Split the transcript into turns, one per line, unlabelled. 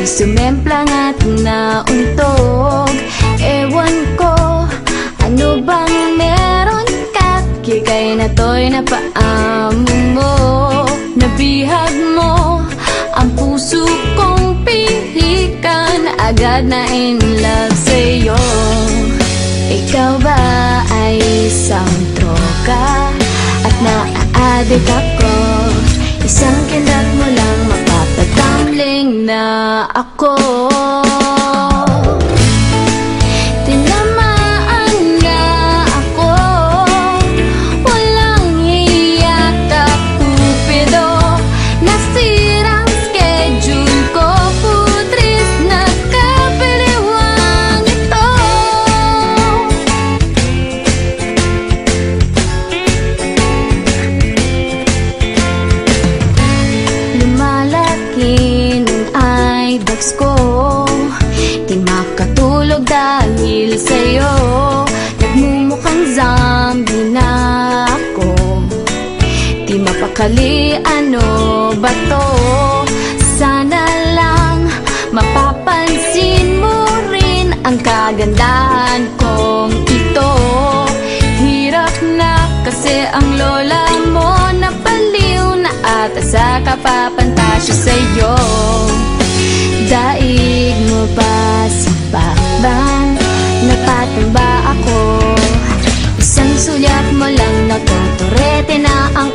sumemplang at nauntog. Ewan ko, ano bang meron ka? Kikay na to'y napaamo mo. Nabihag mo ang puso kong pihikan, agad na in love sa'yo. Ikaw ba ay isang droga at naa-addict ako? Isang kindat mo lang mapapatambling na ako. Tinamaan nga ako, walang hiya ka Cupido. Nasirang schedule ko, putris na kapiliwang ito. Lumalaki ng eyebags ko, di makatulog dahil sa'yo. Nagmumukhang zombie na ako, di mapakali, ano ba to? Sana lang mapapansin mo rin ang kagandahan kong ito. Hirap na kasi ang lola mo, napaliw na ata sa kapapantasya sa'yo. Daig mo ba si Bakbang? Napatang ba ako? Isang sulyap mo lang, nagtuturete na ang